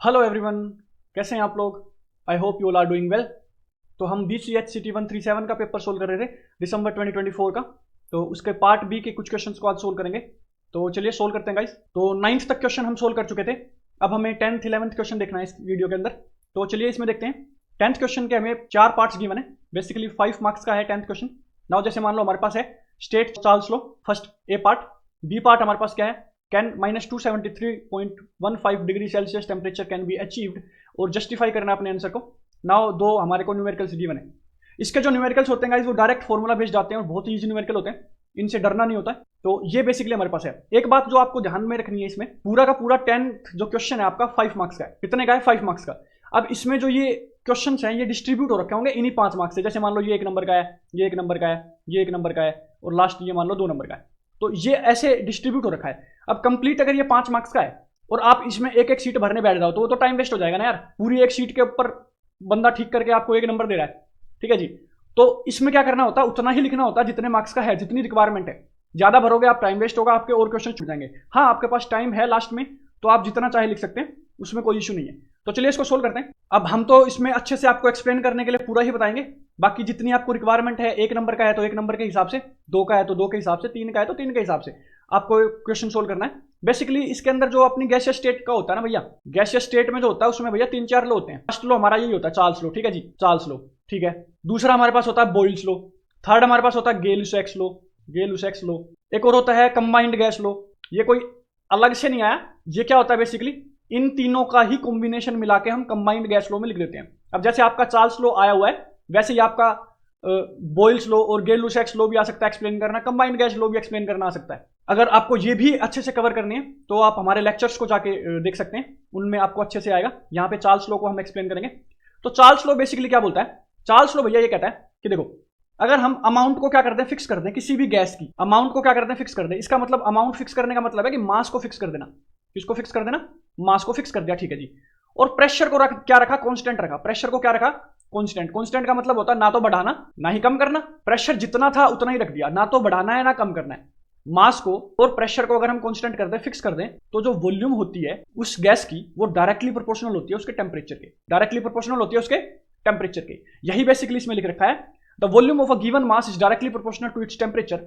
Hello everyone, कैसे हैं आप लोग। I hope you all are doing well. तो हम BCH CT 137 का पेपर सोल्व कर रहे थे दिसंबर 2024 का। तो उसके पार्ट बी के कुछ क्वेश्चंस को आज सोल्व करेंगे। तो चलिए सोल्व करते हैं गाइस। तो 9th तक क्वेश्चन हम सोल्व कर चुके थे। अब हमें 10th 11th क्वेश्चन देखना है इस वीडियो के अंदर। तो चलिए इसमें देखते हैं। 10th क्वेश्चन के हमें 4 पार्ट्स गिवन है। बेसिकली 5 मार्क्स का है 10th क्वेश्चन। नाउ जैसे मान लो हमारे पास है state Charles law, first A part. B part हमारे पास क्या है, can -273.15 degree Celsius temperature can be achieved, और जस्टिफाई करना अपने आंसर को। नाउ दो हमारे को न्यूमेरिकल्स गिवन है। इसके जो न्यूमेरिकल्स होते हैं गाइस वो डायरेक्ट फॉर्मूला बेस्ड आते हैं और बहुत ही ईजी न्यूमेरिकल होते हैं, इनसे डरना नहीं होता है। तो ये बेसिकली हमारे पास है। एक बात जो आपको ध्यान में रखनी है, इसमें पूरा का पूरा 10th जो क्वेश्चन है आपका 5 मार्क्स का है। कितने का है? 5 मार्क्स का। अब इसमें जो ये क्वेश्चन हैं ये डिस्ट्रीब्यूट हो रखे होंगे इन्हीं 5 मार्क्स से। जैसे मान लो ये 1 नंबर का है, ये 1 नंबर का है, ये 1 नंबर का है, और लास्ट ये मान लो 2 नंबर का है। तो ये ऐसे डिस्ट्रीब्यूट हो रखा है। अब कंप्लीट अगर ये 5 मार्क्स का है और आप इसमें एक एक सीट भरने बैठ जाओ तो वो तो टाइम वेस्ट हो जाएगा ना यार। पूरी एक सीट के ऊपर बंदा ठीक करके आपको 1 नंबर दे रहा है, ठीक है जी। तो इसमें क्या करना होता है, उतना ही लिखना होता है जितने मार्क्स का है, जितनी रिक्वायरमेंट है। ज्यादा भरोगे आप टाइम वेस्ट होगा, आपके और क्वेश्चन छूट जाएंगे। हाँ, आपके पास टाइम है लास्ट में तो आप जितना चाहे लिख सकते हैं, उसमें कोई इशू नहीं है। तो चलिए इसको सोल्व करते हैं। अब हम तो इसमें अच्छे से आपको एक्सप्लेन करने के लिए पूरा ही बताएंगे। बाकी जितनी आपको रिक्वायरमेंट है, 1 नंबर का है तो 1 नंबर के हिसाब से, 2 का है तो 2 के हिसाब से, 3 का है तो 3 के हिसाब से आपको क्वेश्चन सोल्व करना है। बेसिकली इसके अंदर जो अपनी गैसियस स्टेट का होता है ना भैया, गैसियस स्टेट में जो होता है उसमें भैया 3-4 लो होते हैं। फर्स्ट लो हमारा यही होता है चार्ल्स लो, ठीक है जी, चार्ल्स लो, ठीक है। दूसरा हमारे पास होता है बॉयल्स लो। थर्ड हमारे पास होता है गेल-लुसैक्स लो, गेल-लुसैक्स लो। एक और होता है कंबाइंड गैस लो। ये कोई अलग से नहीं आया, ये क्या होता है बेसिकली इन तीनों का ही कॉम्बिनेशन मिला के हम कंबाइंड गैस लो में लिख देते हैं। अब जैसे आपका चार्ल्स लो आया हुआ है वैसे ही आपका बॉयल्स लो और गेल-लुसैक्स लो भी आ सकता है एक्सप्लेन करना, कंबाइंड गैस लो भी एक्सप्लेन करना आ सकता है। अगर आपको ये भी अच्छे से कवर करनी है तो आप हमारे लेक्चर्स को जाके देख सकते हैं, उनमें आपको अच्छे से आएगा। यहाँ पे चार्ल्स लो को हम एक्सप्लेन करेंगे। तो चार्ल्स लो बेसिकली क्या बोलता है, चार्ल्स लो भैया ये कहता है कि देखो, अगर हम अमाउंट को क्या करते हैं, फिक्स कर दें, किसी भी गैस की अमाउंट को क्या करते हैं, फिक्स कर दें। इसका मतलब अमाउंट फिक्स करने का मतलब है कि मास को फिक्स कर देना। किसको फिक्स कर देना? मास को फिक्स कर दिया, ठीक है जी। और प्रेशर को क्या रखा? कांस्टेंट रखा। प्रेशर को क्या रखा? कांस्टेंट। कांस्टेंट का मतलब होता है ना तो बढ़ाना ना ही कम करना। प्रेशर जितना था उतना ही रख दिया, ना तो बढ़ाना है ना कम करना है। मास को और प्रेशर को अगर हम कांस्टेंट कर दें, फिक्स कर दें, तो जो वॉल्यूम होती है उस गैस की वो डायरेक्टली प्रोपोर्शनल होती है उसके टेम्परेचर के, डायरेक्टली प्रोपोर्शनल होती है उसके टेम्परेचर के। यही बेसिकली इसमें लिख रखा है, the volume of a given mass is directly proportional to its temperature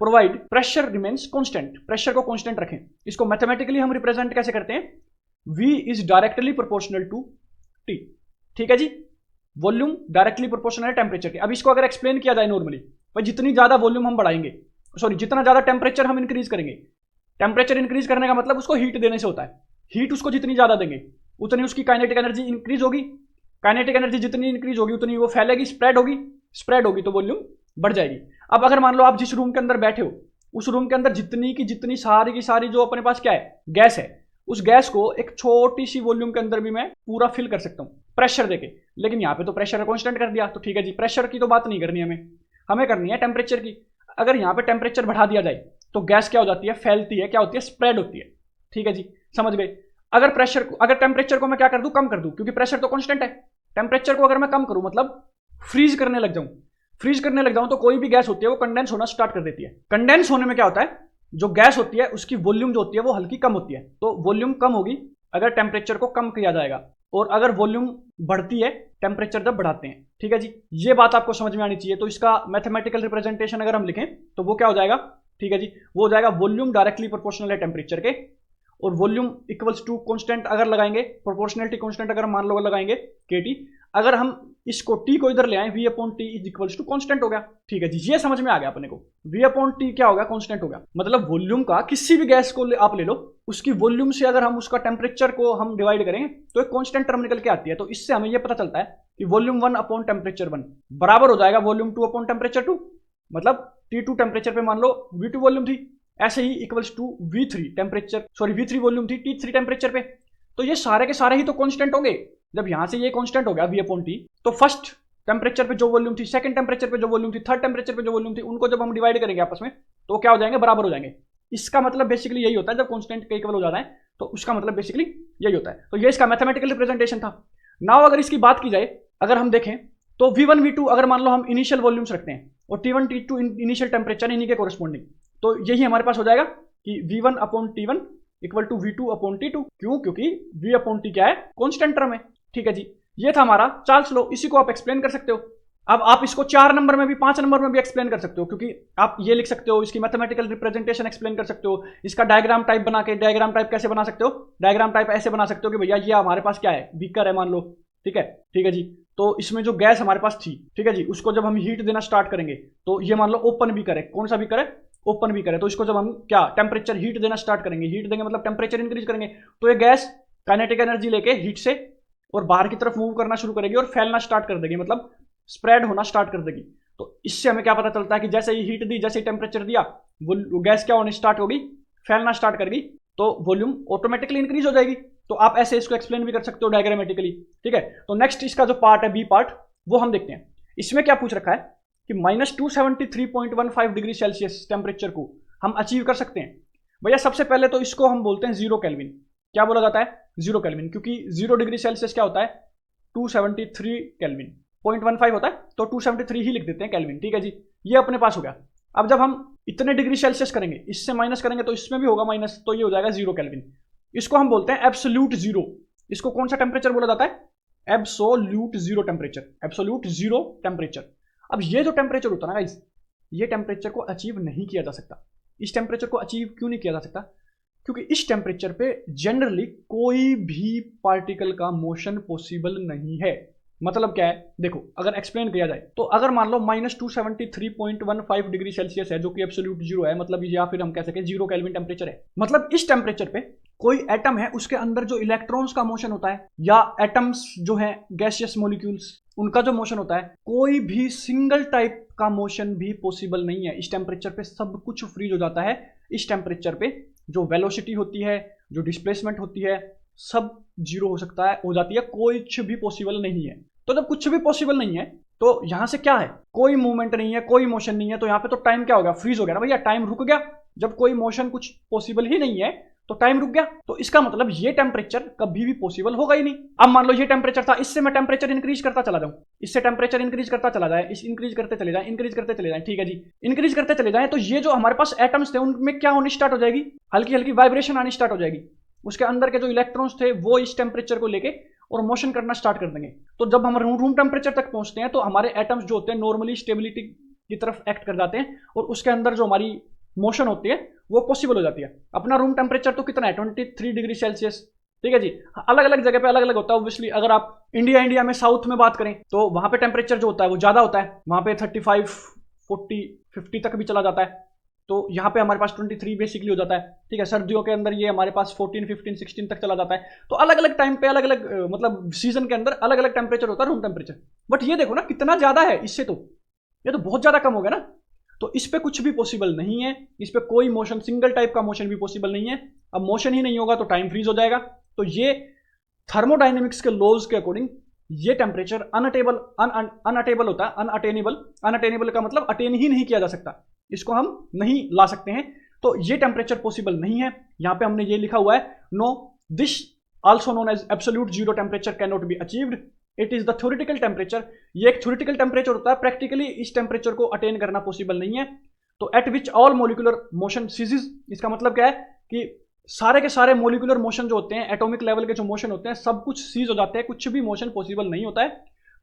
provide pressure remains constant. Pressure को कांस्टेंट रखें। इसको मैथमेटिकली हम रिप्रेजेंट कैसे करते हैं, V is directly proportional to T, ठीक है जी। वॉल्यूम डायरेक्टली प्रोपोर्शनल है टेम्परेचर के। अब इसको अगर एक्सप्लेन किया जाए नॉर्मली, भाई जितनी ज्यादा वॉल्यूम हम बढ़ाएंगे, सॉरी जितना ज्यादा टेम्परेचर हम इंक्रीज करेंगे, टेम्परेचर इंक्रीज करने का मतलब उसको हीट देने से होता है। हीट उसको जितनी ज्यादा देंगे उतनी उसकी काइनेटिक एनर्जी इंक्रीज होगी। काइनेटिक एनर्जी जितनी इंक्रीज होगी उतनी वो फैलेगी, स्प्रेड होगी, स्प्रेड होगी तो वॉल्यूम बढ़ जाएगी। अब अगर मान लो आप जिस रूम के अंदर बैठे हो उस रूम के अंदर जितनी की जितनी सारी की सारी जो अपने पास क्या है, गैस है, उस गैस को एक छोटी सी वॉल्यूम के अंदर भी मैं पूरा फिल कर सकता हूं प्रेशर देके। लेकिन यहां पे तो प्रेशर कांस्टेंट कर दिया, तो ठीक है जी, प्रेशर की तो बात नहीं करनी हमें, हमें करनी है टेम्परेचर की। अगर यहां पे टेम्परेचर बढ़ा दिया जाए तो गैस क्या हो जाती है, फैलती है, क्या होती है, स्प्रेड होती है, ठीक है जी, समझ गए। अगर टेम्परेचर को मैं क्या कर दूं, कम कर दूं, क्योंकि प्रेशर तो कांस्टेंट है। टेम्परेचर को अगर मैं कम करूं मतलब फ्रीज करने लग जाऊं, फ्रीज करने लग जाऊं तो कोई भी गैस होती है वो कंडेंस होना स्टार्ट कर देती है। कंडेंस होने में क्या होता है, जो गैस होती है उसकी वॉल्यूम जो होती है वो हल्की कम होती है। तो वॉल्यूम कम होगी अगर टेम्परेचर को कम किया जाएगा, और अगर वॉल्यूम बढ़ती है टेम्परेचर जब बढ़ाते हैं, ठीक है जी। ये बात आपको समझ में आनी चाहिए। तो इसका मैथमेटिकल रिप्रेजेंटेशन अगर हम लिखें तो वो क्या हो जाएगा, ठीक है जी, वो हो जाएगा वॉल्यूम डायरेक्टली प्रोपोर्शनल है टेम्परेचर के, और वॉल्यूम इक्वल्स टू कांस्टेंट अगर लगाएंगे, प्रोपोर्शनलिटी कांस्टेंट अगर मान लो लगाएंगे KT, अगर हम इसको T को इधर ले आए V/T is equals to constant हो गया, ठीक है जी। ये समझ में आ गया अपने को, V/T क्या होगा, कांस्टेंट हो गया। मतलब वॉल्यूम का किसी भी गैस को आप ले लो, उसकी वॉल्यूम से अगर हम उसका टेम्परेचर को हम डिवाइड करें तो एक कांस्टेंट टर्म निकल के आती है। तो इससे हमें यह पता चलता है कि वॉल्यूम 1/टेम्परेचर 1 बराबर हो जाएगा वॉल्यूम 2/टेम्परेचर 2। मतलब T2 टेम्परेचर पे मान लो V2 वॉल्यूम थी, ऐसे ही equals to V3 temperature, sorry V3 volume थी T3 टेम्परेचर पे। तो ये सारे के सारे ही तो कांस्टेंट होंगे। जब यहां से ये कांस्टेंट हो गया V/T, तो फर्स्ट टेम्परेचर पे जो वॉल्यूम थी, सेकंड टेम्परेचर पे जो वॉल्यूम थी, थर्ड टेम्परेचर पे जो वॉल्यूम थी, उनको जब हम डिवाइड करेंगे आपस में तो क्या हो जाएंगे, बराबर हो जाएंगे। इसका मतलब बेसिकली यही होता है, जब कांस्टेंट के इक्वल हो जाता है तो उसका मतलब बेसिकली यही होता है। तो ये इसका मैथमेटिकल रिप्रेजेंटेशन था। नाउ अगर इसकी बात की जाए, अगर हम देखें तो V1 V2 अगर मान लो हम इनिशियल वॉल्यूम्स रखते हैं और T1 T2 इनिशियल टेम्परेचर इन्हीं के कोरस्पॉन्डिंग, तो यही हमारे पास हो जाएगा कि V1/T1 इक्वल टू V2/T2। क्यों? क्योंकि V/T क्या है? कांस्टेंट टर्म है। ठीक है जी, ये था हमारा चार्ल्स लॉ। इसी को आप एक्सप्लेन कर सकते हो। अब आप इसको 4 नंबर में भी 5 नंबर में भी एक्सप्लेन कर सकते हो, क्योंकि आप ये लिख सकते हो, इसकी मैथमेटिकल रिप्रेजेंटेशन एक्सप्लेन कर सकते हो, इसका डायग्राम टाइप बना के, डायग्राम टाइप कैसे बना सकते हो? डायग्राम टाइप ऐसे बना सकते हो कि भैया ये हमारे पास क्या है? बीकर है मान लो। ठीक है जी। तो इसमें जो गैस हमारे पास थी, ठीक है जी, उसको जब हम हीट देना स्टार्ट करेंगे, तो ये मान लो ओपन बीकर है। कौन सा बीकर है? ओपन बीकर है। तो इसको जब हम क्या टेम्परेचर हीट देना स्टार्ट करेंगे, हीट देंगे मतलब टेम्परेचर इंक्रीज करेंगे, तो ये गैस काइनेटिक एनर्जी लेके हीट से और बाहर की तरफ मूव करना शुरू करेगी और फैलना स्टार्ट कर देगी, मतलब स्प्रेड होना स्टार्ट कर देगी। तो इससे हमें क्या पता चलता है कि जैसे ही हीट दी, जैसे ही टेम्परेचर दिया, वो गैस क्या होने स्टार्ट होगी? फैलना स्टार्ट करेगी, तो वॉल्यूम ऑटोमेटिकली इंक्रीज हो जाएगी। तो आप ऐसे इसको एक्सप्लेन भी कर सकते हो डायग्रामेटिकली। ठीक है, तो नेक्स्ट इसका जो पार्ट है, बी पार्ट, वो हम देखते हैं। इसमें क्या पूछ रखा है कि -273.15 डिग्री सेल्सियस टेम्परेचर को हम अचीव कर सकते हैं। भैया सबसे पहले तो इसको हम बोलते हैं 0 केल्विन। क्या बोला जाता है? 0 केल्विन, क्योंकि 0 डिग्री सेल्सियस क्या होता है? 273 केल्विन। 0.15 होता है, तो 273 ही लिख देते हैं केल्विन। ठीक है जी, ये अपने पास हो गया। अब जब हम इतने डिग्री सेल्सियस करेंगे, इससे माइनस करेंगे तो इसमें भी होगा माइनस, तो ये हो जाएगा 0 केल्विन। इसको हम बोलते हैं एब्सोल्यूट जीरो। इसको कौन सा टेम्परेचर बोला जाता है? Absolute zero temperature. Absolute zero temperature. अब ये जो टेम्परेचर होता है ना गाइस, ये टेम्परेचर को अचीव नहीं किया जा सकता। इस टेम्परेचर को अचीव क्यों नहीं किया जा सकता? क्योंकि इस टेम्परेचर पे जनरली कोई भी पार्टिकल का मोशन पॉसिबल नहीं है। मतलब क्या है? देखो, अगर एक्सप्लेन किया जाए तो अगर मान लो -273.15 डिग्री सेल्सियस है, जो कि एब्सोल्यूट जीरो है, मतलब या फिर हम कह सकें 0 केल्विन टेम्परेचर है। मतलब इस टेम्परेचर पे कोई एटम है, उसके अंदर जो इलेक्ट्रॉन्स का मोशन होता है, या एटम्स जो है गैसियस मॉलिक्यूल्स, उनका जो मोशन होता है, कोई भी सिंगल टाइप का मोशन भी पॉसिबल नहीं है। इस टेम्परेचर पे सब कुछ फ्रीज हो जाता है। इस टेम्परेचर पे जो वेलोसिटी होती है, जो डिस्प्लेसमेंट होती है, सब जीरो हो सकता है, हो जाती है। कुछ भी पॉसिबल नहीं है। तो जब कुछ भी पॉसिबल नहीं है, तो यहां से क्या है? कोई मूवमेंट नहीं है, कोई मोशन नहीं है, तो यहां पे तो टाइम क्या हो गया? फ्रीज हो गया ना भैया, टाइम रुक गया। जब कोई मोशन कुछ पॉसिबल ही नहीं है, तो टाइम रुक गया। तो इसका मतलब ये टेम्परेचर कभी भी पॉसिबल होगा ही नहीं। अब मान लो ये टेम्परेचर था, इससे मैं टेम्परेचर इंक्रीज करता चला जाऊं, इससे टेम्परेचर इंक्रीज करता चला जाए, इस इंक्रीज करते चले जाए, इंक्रीज करते चले जाए। ठीक है जी, इंक्रीज करते चले जाए, तो ये जो हमारे पास एटम्स थे, उनमें क्या होनी स्टार्ट हो जाएगी? हल्की हल्की वाइब्रेशन आनी स्टार्ट हो जाएगी। उसके अंदर के जो इलेक्ट्रॉन्स थे, वो इस टेम्परेचर को लेके और मोशन करना स्टार्ट कर देंगे। तो जब हम रूम टेम्परेचर तक पहुंचते हैं, तो हमारे एटम्स जो होते हैं नॉर्मली स्टेबिलिटी की तरफ एक्ट कर जाते हैं, और उसके अंदर जो हमारी मोशन होती है वो पॉसिबल हो जाती है। अपना रूम टेम्परेचर तो कितना है? 23 डिग्री सेल्सियस। ठीक है जी, अलग अलग जगह पे अलग अलग होता है ऑब्वियसली। अगर आप इंडिया में साउथ में बात करें, तो वहां पे टेम्परेचर जो होता है वो ज्यादा होता है। वहां पे 35, 40, 50 तक भी चला जाता है। तो यहाँ पे हमारे पास 23 बेसिकली हो जाता है। ठीक है, सर्दियों के अंदर ये हमारे पास 14, 15, 16 तक चला जाता है। तो अलग अलग टाइम पे अलग अलग मतलब सीजन के अंदर अलग अलग टेम्परेचर होता है, रूम टेम्परेचर। बट ये देखो ना कितना ज्यादा है, इससे तो ये तो बहुत ज्यादा कम हो गया ना। तो इस पे कुछ भी पॉसिबल नहीं है। इस पे कोई मोशन, सिंगल टाइप का मोशन भी पॉसिबल नहीं है। अब मोशन ही नहीं होगा तो टाइम फ्रीज हो जाएगा। तो ये थर्मोडाइनमिक्स के लॉज के अकॉर्डिंग ये टेम्परेचर अनअटेबल होता है। अनअटेनेबल का मतलब अटेन ही नहीं किया जा सकता, इसको हम नहीं ला सकते हैं। तो ये टेम्परेचर पॉसिबल नहीं है। यहां पे हमने ये लिखा हुआ है, no this also known as absolute zero temperature can not be achieved, it is the theoretical temperature. ये एक थ्योरेटिकल टेम्परेचर होता है, प्रैक्टिकली इस टेम्परेचर को अटेन करना पॉसिबल नहीं है। तो at which all molecular motion ceases, इसका मतलब क्या है कि सारे के सारे मोलिकुलर मोशन जो होते हैं, एटॉमिक लेवल के जो मोशन होते हैं, सब कुछ सीज हो जाते हैं, कुछ भी मोशन पॉसिबल नहीं होता है।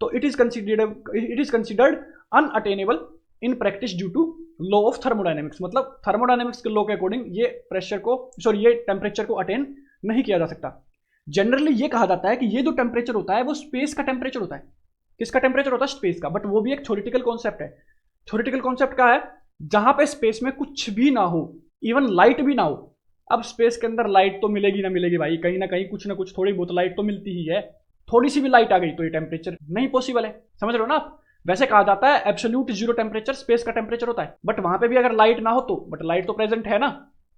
तो it is considered unattainable in practice due to law of thermodynamics. मतलब थर्मोडायनेमिक्स के लॉ के अकॉर्डिंग ये ये टेम्परेचर को अटेन नहीं किया जा सकता। जनरली ये कहा जाता है कि ये जो टेम्परेचर होता है वो स्पेस का टेम्परेचर होता है। किसका टेम्परेचर होता है? स्पेस का। बट वो भी एक थ्योरेटिकल कॉन्सेप्ट है। थ्योरेटिकल कॉन्सेप्ट क्या है? जहां पे स्पेस में कुछ भी ना हो, इवन लाइट भी ना हो। अब स्पेस के अंदर लाइट तो मिलेगी ना मिलेगी भाई, कहीं ना कहीं कुछ ना कुछ थोड़ी बहुत लाइट तो मिलती ही है। थोड़ी सी भी लाइट आ गई तो ये टेम्परेचर नहीं पॉसिबल है। समझ रहे हो ना आप? वैसे कहा जाता है एब्सोल्यूट जीरो टेम्परेचर स्पेस का टेम्परेचर होता है, बट वहां पे भी अगर लाइट ना हो तो, बट लाइट तो प्रेजेंट है ना,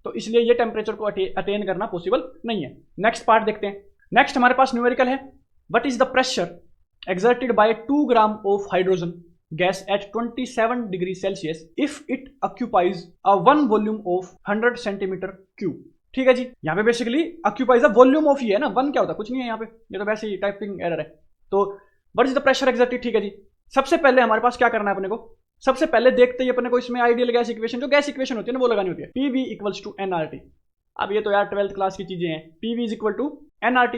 तो इसलिए ये टेम्परेचर को अटेन करना पॉसिबल नहीं है। नेक्स्ट पार्ट देखते हैं। नेक्स्ट हमारे पास न्यूमेरिकल है, what is the pressure exerted by 2 gram of hydrogen gas at 27 degree Celsius if it occupies a one volume of 100 centimeter cube। ठीक है जी, यहाँ पे basically occupies a volume of ही है ना, वन क्या होता है? कुछ नहीं है यहाँ पे, ये तो वैसे ही टाइपिंग एरर है। तो what is the pressure exerted? ठीक है जी, सबसे पहले हमारे पास क्या करना है अपने को? सबसे पहले देखते ही अपने को इसमें आइडियल गैस इक्वेशन, जो गैस इक्वेशन होती है ना, वो लगानी होती है। PV = nRT। अब ये तो यार 12th क्लास की चीजें हैं। PV is equal to NRT.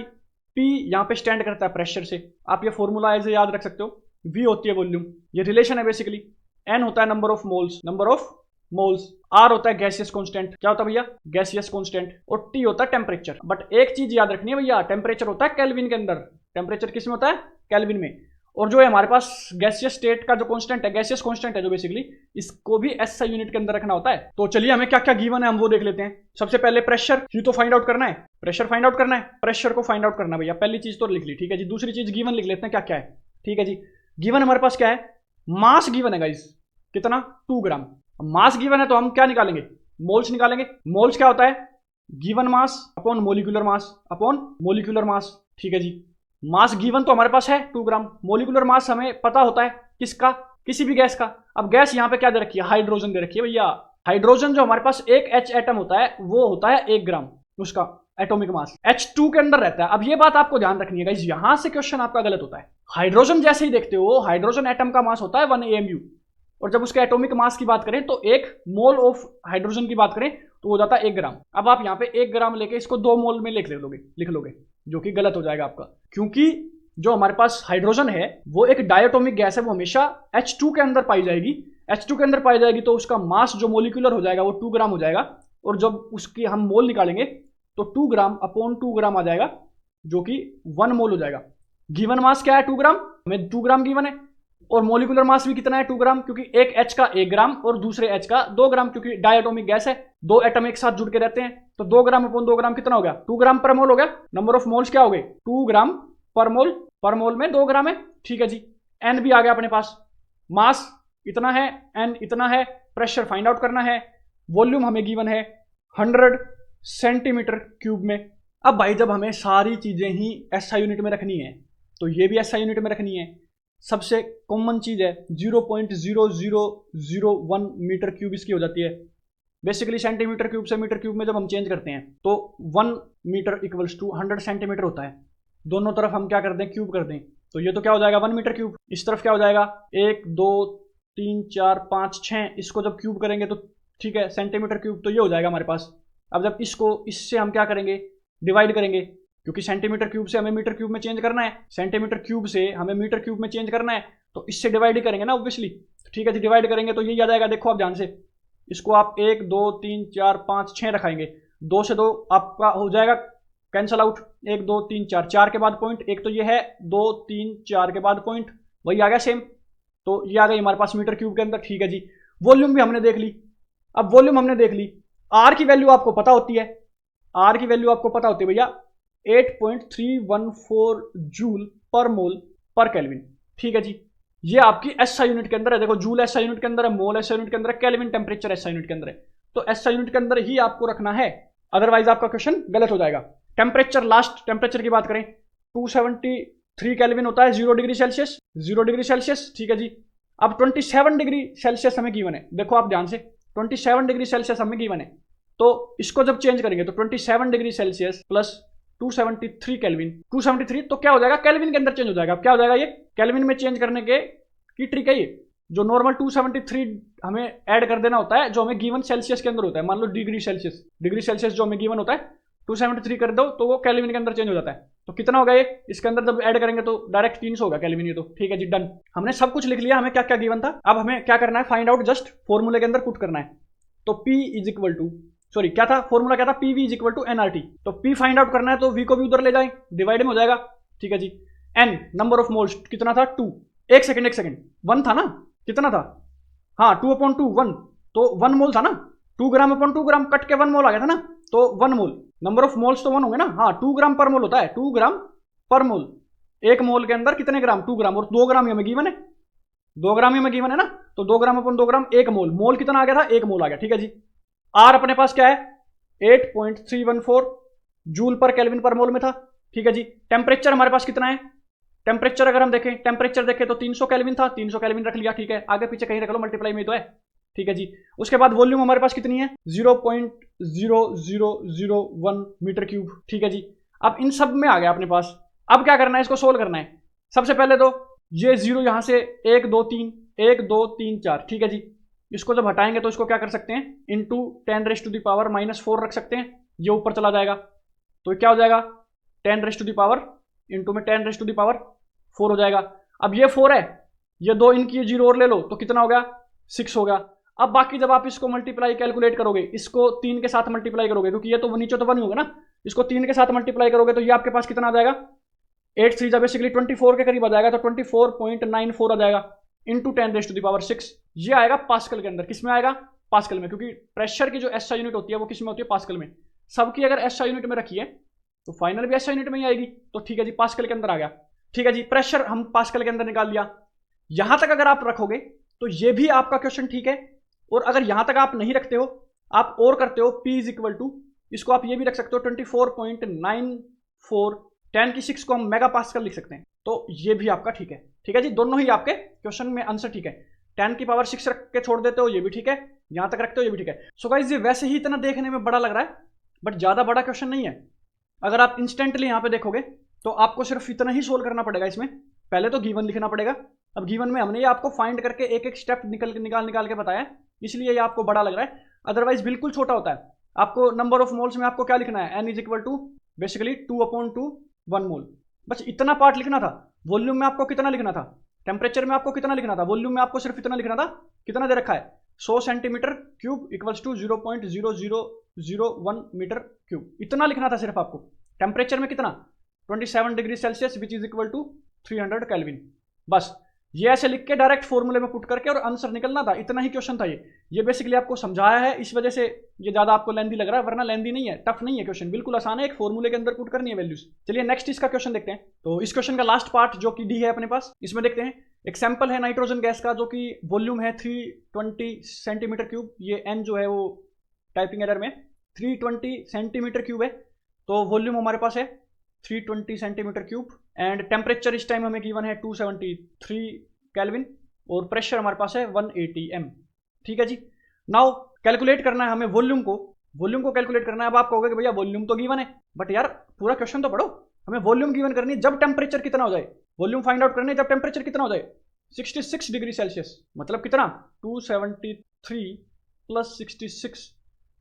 P यहाँ पे स्टैंड करता है प्रेशर से, आप ये फॉर्मूला ऐसे याद रख सकते हो। वी होती है वॉल्यूम, ये रिलेशन है बेसिकली। एन होता है number of moles, number of moles. R होता है गैसियस कांस्टेंट, क्या होता है भैया, गैसियस कांस्टेंट। और टी होता है टेम्परेचर। बट एक चीज याद रखनी है भैया, टेम्परेचर होता है केल्विन के अंदर। टेम्परेचर किस में होता है, केल्विन में। और जो है हमारे पास गैसियस स्टेट का जो कांस्टेंट है, गैसियस कांस्टेंट है जो बेसिकली, इसको भी एसआई यूनिट के अंदर रखना होता है। तो चलिए हमें क्या क्या गिवन है हम वो देख लेते हैं। सबसे पहले प्रेशर, ये तो फाइंड आउट करना है, प्रेशर फाइंड आउट करना है, प्रेशर को फाइंड आउट करना है भैया। पहली चीज तो लिख ली, ठीक है जी। दूसरी चीज गिवन लिख लेते हैं क्या क्या है, ठीक है जी। गिवन हमारे पास क्या है, मास गिवन है गाइस, कितना, 2 ग्राम। मास गिवन है तो हम क्या निकालेंगे, मोल्स निकालेंगे। मोल्स क्या होता है, given mass upon molecular mass upon molecular mass, ठीक है जी। मास गिवन तो हमारे पास है 2 ग्राम, मोलिकुलर मास हमें पता होता है किसका, किसी भी गैस का। अब गैस यहाँ पे क्या दे रखी है, हाइड्रोजन दे रखी है भैया। हाइड्रोजन जो हमारे पास एक H एटम होता है वो होता है 1 ग्राम, उसका एटॉमिक मास H2 के अंदर रहता है। अब ये बात आपको ध्यान रखनी है गाइस, यहां से क्वेश्चन आपका गलत होता है। हाइड्रोजन जैसे ही देखते हो, हाइड्रोजन एटम का मास होता है 1 AMU, और जब उसके एटॉमिक मास की बात करें तो 1 मोल ऑफ हाइड्रोजन की बात करें तो हो जाता है 1 ग्राम। अब आप यहाँ पे 1 ग्राम लेके इसको 2 मोल में लिख लोगे, जो कि गलत हो जाएगा आपका, क्योंकि जो हमारे पास हाइड्रोजन है वो एक डायटोमिक गैस है, वो हमेशा H2 के अंदर पाई जाएगी। H2 के अंदर पाई जाएगी तो उसका मास जो मोलिकुलर हो जाएगा वो 2 ग्राम हो जाएगा, और जब उसकी हम मोल निकालेंगे तो 2 ग्राम अपॉन 2 ग्राम आ जाएगा, जो कि 1 मोल हो जाएगा। गिवन मास क्या है, 2 ग्राम, हमें 2 ग्राम गिवन है। और मोलिकुलर मास भी कितना है, 2 ग्राम, क्योंकि एक H का 1 ग्राम और दूसरे H का 2 ग्राम, क्योंकि डायटोमिक गैस है, 2 एटम एक साथ जुड़ के रहते हैं। तो 2 ग्राम अपॉन 2 ग्राम कितना हो गया, 2 ग्राम पर मोल हो गया। नंबर ऑफ मोल्स क्या हो गए, 2 ग्राम पर मोल में 2 ग्राम है, ठीक है जी। एन भी आ गया अपने पास, मास इतना है, एन इतना है, प्रेशर फाइंड आउट करना है, वॉल्यूम हमें गिवन है 100 सेंटीमीटर क्यूब में। अब भाई जब हमें सारी चीजें ही एसआई यूनिट में रखनी है तो ये भी एसआई यूनिट में रखनी है। सबसे कॉमन चीज है 0.0001 मीटर क्यूब इसकी हो जाती है। बेसिकली सेंटीमीटर क्यूब से मीटर क्यूब में जब हम चेंज करते हैं तो 1 मीटर इक्वल्स टू 100 सेंटीमीटर होता है। दोनों तरफ हम क्या कर दें, क्यूब कर दें, तो ये तो क्या हो जाएगा 1 मीटर क्यूब। इस तरफ क्या हो जाएगा 1 2 3 4 5 6, इसको जब क्यूब करेंगे तो ठीक है सेंटीमीटर क्यूब, तो ये हो जाएगा हमारे पास। अब जब इसको इससे हम क्या करेंगे, डिवाइड करेंगे, क्योंकि सेंटीमीटर क्यूब से हमें मीटर क्यूब में चेंज करना है, सेंटीमीटर क्यूब से हमें मीटर क्यूब में चेंज करना है, तो इससे डिवाइड ही करेंगे ना ऑब्वियसली। ठीक है जी, डिवाइड करेंगे तो यही आ जाएगा। देखो आप ध्यान से, इसको आप 1 2 3 4 5 6 रखाएंगे, 2 से 2 आपका हो जाएगा कैंसल आउट, 1 2 3 4, 4 के बाद पॉइंट, एक तो ये है 2 3 4 के बाद पॉइंट, वही आ गया सेम, तो ये आ गई हमारे पास मीटर क्यूब के अंदर। ठीक है जी, वॉल्यूम भी हमने देख ली। अब वॉल्यूम हमने देख ली, आर की वैल्यू आपको पता होती है, आर की वैल्यू आपको पता होती है भैया 8.314 जूल पर मोल पर केल्विन। ठीक है जी, ये आपकी एसआई यूनिट के अंदर है। देखो जूल एसआई यूनिट के अंदर है, मोल एसआई यूनिट के अंदर है, केल्विन टेम्परेचर एसआई यूनिट के अंदर है। तो एसआई यूनिट के अंदर ही आपको रखना है, अदरवाइज आपका क्वेश्चन गलत हो जाएगा। टेम्परेचर, लास्ट टेम्परेचर की बात करें 273 केल्विन होता है 0 डिग्री सेल्सियस, 0 डिग्री सेल्सियस। ठीक है जी, अब 27 डिग्री सेल्सियस हमें गिवन है, देखो आप ध्यान से 27 डिग्री सेल्सियस हमें गिवन है, तो इसको जब चेंज करेंगे तो 27 डिग्री सेल्सियस प्लस 273 केल्विन, 273 तो क्या हो जाएगा, केल्विन के अंदर चेंज हो जाएगा। अब क्या हो जाएगा, ये केल्विन में चेंज करने के की ट्रिक है ये। जो नॉर्मल 273 हमें ऐड कर देना होता है जो हमें गिवन सेल्सियस के अंदर होता है, मान लो डिग्री सेल्सियस जो हमें गिवन होता है 273 कर दो तो वो केल्विन के अंदर चेंज हो जाता है। तो कितना होगा ये, इसके अंदर जब ऐड करेंगे तो डायरेक्ट 300 होगा केल्विन ये तो। ठीक है जी, डन, हमने सब कुछ लिख लिया, हमें क्या क्या गिवन था। अब हमें क्या करना है, फाइंड आउट, जस्ट फॉर्मूले के अंदर पुट करना है। तो P is equal to, sorry क्या था फॉर्मूला, क्या था, PV is equal to NRT। तो P फाइंड आउट करना है तो V को भी उधर ले जाएं, डिवाइड में हो जाएगा। ठीक है जी, N नंबर ऑफ मोल्स कितना था 2, एक सेकंड 1 था ना, कितना था, हाँ 2/2 1, तो 1 मोल था ना, 2 ग्राम अपॉन 2 ग्राम कट के 1 मोल आ गया था ना, तो 1 मोल, नंबर ऑफ मोल्स तो 1 होंगे ना, हाँ 2 ग्राम पर मोल होता है, 2 ग्राम पर मोल, 1 मोल के अंदर कितने ग्राम, 2 ग्राम, और 2 ग्राम हमें गिवन है, 2 ग्राम हमें गिवन है ना, तो 2 ग्राम अपॉन 2 ग्राम 1 मोल, मोल कितना आ गया था, 1 मोल आ गया। ठीक है जी, आर अपने पास क्या है 8.314 जूल पर केल्विन पर मोल में था। ठीक है जी, टेम्परेचर हमारे पास कितना है, टेम्परेचर अगर हम देखें, टेम्परेचर देखें तो 300 केल्विन था, 300 केल्विन रख लिया। ठीक है, आगे पीछे कहीं रख लो, मल्टीप्लाई में तो है। ठीक है जी, उसके बाद वॉल्यूम हमारे पास कितनी है 0.0001 मीटर क्यूब। ठीक है जी, अब इन सब में आ गया अपने पास। अब क्या करना है, इसको सोल्व करना है। सबसे पहले तो ये 0 यहां से 1 2 3 1 2 3 4, ठीक है जी, इसको जब हटाएंगे तो इसको क्या कर सकते हैं, इंटू 10⁻⁴ रख सकते हैं। ये ऊपर चला जाएगा, तो ये क्या हो जाएगा 10 raise to the power into में 10 रेज़ टू द पावर 4 हो जाएगा। अब ये 4 है, ये 2 इनकी 0 और ले लो तो कितना हो गया 6 हो गया। अब बाकी जब आप इसको मल्टीप्लाई कैलकुलेट करोगे, इसको 3 के साथ मल्टीप्लाई करोगे, क्योंकि ये तो नीचे तो 1 होगा ना, इसको 3 के साथ मल्टीप्लाई करोगे तो ये आपके पास कितना आ जाएगा 8 3 बेसिकली 24 के करीब आ जाएगा, तो 24.94 आ जाएगा into 10 raise to the power 6। ये आएगा पास्कल के अंदर। किस में आएगा पास्कल में, क्योंकि प्रेशर की जो एसआई यूनिट होती है वो किस में होती है पास्कल में। सबकी अगर एसआई यूनिट में रखी है तो फाइनल भी एसआई यूनिट में ही आएगी, तो ठीक है जी पास्कल के अंदर आ गया। ठीक है जी, प्रेशर हम पास्कल के अंदर निकाल लिया। यहां तक अगर आप रखोगे तो ये भी आपका क्वेश्चन ठीक है, और अगर यहां तक आप नहीं रखते हो, आप और करते हो P इज इक्वल टू, इसको आप ये भी रख सकते हो 24.94, 10 की 6 को हम मेगा पास्कल लिख सकते हैं, तो ये भी आपका ठीक है। ठीक है जी, दोनों ही आपके क्वेश्चन में आंसर ठीक है। 10 की पावर 6 रख के छोड़ देते हो ये भी ठीक है, यहां तक रखते हो ये भी ठीक है। सो गाइस ये वैसे ही इतना देखने में बड़ा लग रहा है, बट ज्यादा बड़ा क्वेश्चन नहीं है। अगर आप इंस्टेंटली यहां पे देखोगे तो आपको सिर्फ इतना ही सोल्व करना पड़ेगा। इसमें पहले तो गिवन लिखना पड़ेगा। अब गिवन में हमने ये आपको फाइंड करके एक एक स्टेप निकाल के बताया, इसलिए ये आपको बड़ा लग रहा है, अदरवाइज बिल्कुल छोटा होता है। आपको नंबर ऑफ मोल्स में आपको क्या लिखना है, n is equal to basically 2/2 1 mole, बस इतना पार्ट लिखना था। वॉल्यूम में आपको कितना लिखना था, टेम्परेचर में आपको कितना लिखना था, वॉल्यूम में आपको सिर्फ इतना लिखना था। कितना दे रखा है 100 centimetre cube equals to 0.0001 metre cube, इतना लिखना था सिर्फ आपको। टेम्परेचर में कितना 27 degree Celsius which is equal to 300 kelvin, बस ये ऐसे लिख के डायरेक्ट फॉर्मूले में पुट करके और आंसर निकलना था। इतना ही क्वेश्चन था ये बेसिकली आपको समझाया है, इस वजह से ये ज्यादा आपको लेंदी लग रहा है, वरना लेंदी नहीं है, टफ नहीं है क्वेश्चन, बिल्कुल आसान है, एक फॉर्मूले के अंदर पुट करनी है वैल्यूज। चलिए नेक्स्ट इसका क्वेश्चन देखते हैं। तो इस क्वेश्चन का लास्ट पार्ट जो कि डी है अपने पास, इसमें देखते हैं एक सैंपल है नाइट्रोजन गैस का जो कि वॉल्यूम है 320 सेंटीमीटर क्यूब, ये एन जो है वो टाइपिंग एरर में 320 सेंटीमीटर क्यूब है, तो वॉल्यूम हमारे पास है 320 सेंटीमीटर क्यूब, एंड टेम्परेचर इस टाइम हमें गिवन है 273 केल्विन, और प्रेशर हमारे पास है 180 m। ठीक है जी, नाउ कैलकुलेट करना है हमें वॉल्यूम को कैलकुलेट करना है। अब आप कहोगे कि भैया वॉल्यूम तो गिवन है, बट यार पूरा क्वेश्चन तो पढ़ो, हमें वॉल्यूम गिवन करनी है जब टेम्परेचर कितना हो जाए, वॉल्यूम फाइंड आउट करनी है जब टेम्परेचर कितना हो जाए 66 डिग्री सेल्सियस, मतलब कितना 273 प्लस 66।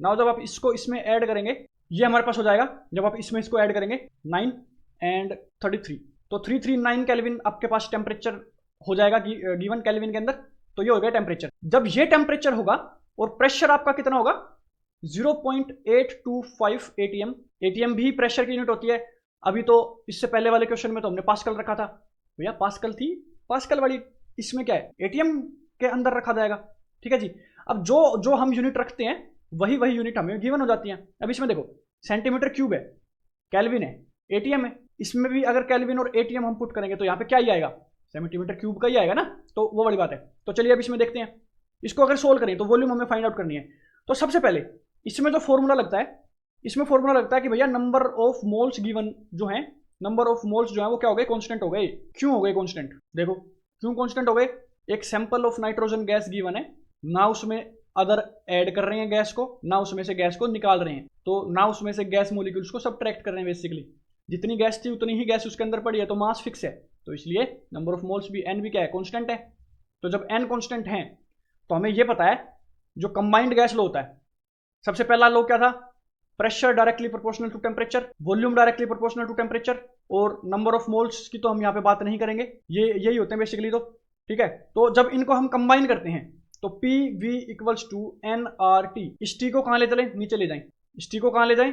नाउ जब आप इसको इसमें ऐड करेंगे ये हमारे पास हो जाएगा, जब आप इसमें इसको ऐड करेंगे 9 एंड 33, तो 339 केल्विन आपके पास टेम्परेचर हो जाएगा गिवन केल्विन के अंदर, तो ये हो गया टेम्परेचर। जब ये टेम्परेचर होगा और प्रेशर आपका कितना होगा 0.825 atm, atm भी प्रेशर की यूनिट होती है। अभी तो इससे पहले वाले क्वेश्चन में तो हमने पास्कल रखा था, भैया पास्कल थी, पास्कल वाली इसमें क्या है atm के अंदर रखा जाएगा। ठीक है जी, अब जो हम यूनिट रखते हैं वही यूनिट हमें गिवन हो जाती है। अब इसमें देखो सेंटीमीटर क्यूब है, केल्विन है, एटीएम है, इसमें भी अगर केल्विन और एटीएम हम पुट करेंगे तो यहाँ पे क्या ही आएगा सेंटीमीटर क्यूब का ही आएगा ना, तो वो बड़ी बात है। तो चलिए अब इसमें देखते हैं, इसको अगर सोल्व करें तो वॉल्यूम हमें फाइंड आउट करनी है। तो सबसे पहले इसमें जो फॉर्मूला लगता है, इसमें फॉर्मूला लगता है कि भैया नंबर ऑफ मोल्स गिवन जो है, नंबर ऑफ मोल्स जो है वो क्या हो गए कांस्टेंट हो गए। क्यों हो गए कांस्टेंट, देखो क्यों कांस्टेंट हो गए, एक sample of nitrogen gas given है, ना उसमें अदर ऐड कर रहे हैं गैस को, ना उसमें से गैस को निकाल रहे हैं, तो ना उसमें से गैस मॉलिक्यूल्स को सबट्रैक्ट कर रहे हैं। बेसिकली जितनी गैस थी उतनी ही गैस उसके अंदर पड़ी है, तो मास फिक्स है, तो इसलिए नंबर ऑफ मोल्स भी एन भी क्या है कांस्टेंट है। तो जब एन कांस्टेंट है तो हमें यह पता है जो कंबाइंड गैस लो होता है, सबसे पहला लो क्या था pressure directly proportional to temperature, volume directly proportional to temperature, और नंबर ऑफ मोल्स की तो हम यहाँ पे बात नहीं करेंगे, ये यही होते हैं बेसिकली। तो ठीक है, तो जब इनको हम कंबाइन करते हैं तो P V equals to N R T, इस टी को कहाँ ले चले नीचे ले जाएं, इस टी को कहाँ ले जाएं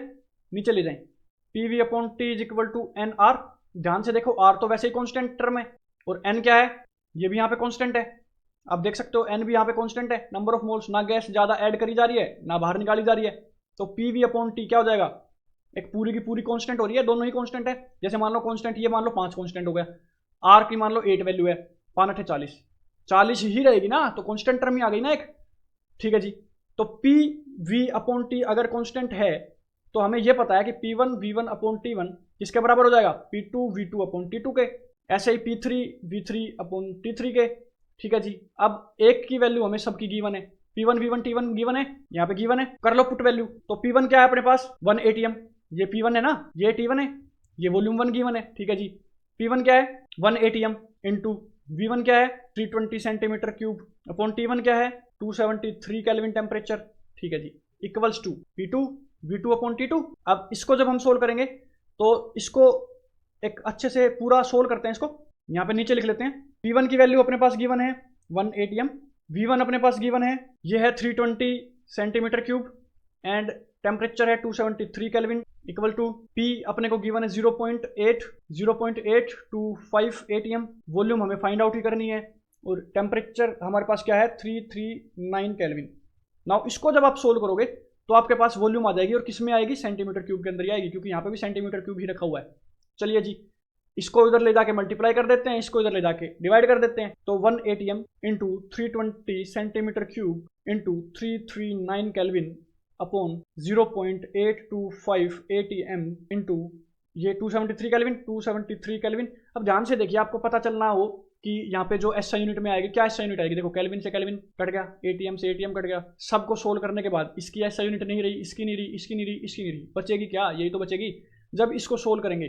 नीचे ले जाएं, P V upon T is equal to N R. ध्यान से देखो आर तो वैसे ही कांस्टेंट टर्म है, और एन क्या है ये भी यहाँ पे कांस्टेंट है, आप देख सकते हो एन भी यहाँ पे कांस्टेंट है। नंबर ऑफ मोल्स, ना गैस ज्यादा ऐड करी जा रही है ना बाहर निकाली जा रही है, तो पी वी अपॉन टी क्या हो जाएगा एक पूरी की पूरी कांस्टेंट हो रही है, दोनों ही कांस्टेंट है। जैसे मान लो कांस्टेंट ये मान लो 5 कांस्टेंट हो गया, आर की मान लो 8 वैल्यू है, 5 8 40 ही रहेगी ना, तो कांस्टेंट टर्म ही आ गई ना एक। ठीक है जी, तो पी वी अपॉन टी अगर कांस्टेंट है तो हमें यह पता है कि P1 V1 अपॉन T1 किसके बराबर हो जाएगा P2 V2 अपॉन T2 के, ऐसे ही P3 V3 अपॉन T3 के। ठीक है जी, अब एक की वैल्यू हमें सबकी गिवन है, P1 V1 T1 गिवन है, यहाँ पे गिवन है, कर लो पुट वैल्यू। तो P1 क्या है अपने पास 1 atm, ये P1 है ना, ये T1 है, ये वॉल्यूम 1 गिवन है। ठीक है जी, P1 क्या है 1 atm इंटू V1 क्या है 320 सेंटीमीटर क्यूब अपॉन T1 क्या है 273 केल्विन टेम्परेचर। ठीक है जी, इक्वल्स टू P2 V2/T2। अब इसको जब हम सोल्व करेंगे तो इसको एक अच्छे से पूरा सोल्व करते हैं, इसको यहाँ पे नीचे लिख लेते हैं। P1 की वैल्यू अपने पास गिवन है 1 atm, V1 अपने पास गिवन है, ये है 320 सेंटीमीटर क्यूब एंड टेम्परेचर है 273 केल्विन इक्वल टू P अपने को गिवन है 0.825 atm। वॉल्यूम हमें फाइंड आउट ही करनी है और टेम्परेचर हमारे पास क्या है 339 केल्विन। नाउ इसको जब आप सोल्व करोगे तो आपके पास वॉल्यूम आ जाएगी और किस में आएगी, सेंटीमीटर क्यूब के अंदर ही आएगी, क्योंकि यहाँ पे भी सेंटीमीटर क्यूब ही रखा हुआ है। चलिए जी, इसको इधर ले जाके मल्टीप्लाई कर देते हैं, इसको इधर ले जाके डिवाइड कर देते हैं। तो 1 atm into 320 centimetre cube into 339 kelvin upon 0.825 atm into ये 273 केल्विन। अब ध्यान से देखिए, आपको पता चलना हो कि यहाँ पे जो SI यूनिट में आएगी, क्या SI यूनिट आएगी, देखो केल्विन से केल्विन कट गया, ATM से ATM कट गया। सबको सोल्व करने के बाद इसकी SI यूनिट नहीं रही, इसकी नहीं रही, इसकी नहीं रही, इसकी नहीं रही, बचेगी क्या, यही तो बचेगी। जब इसको सोल्व करेंगे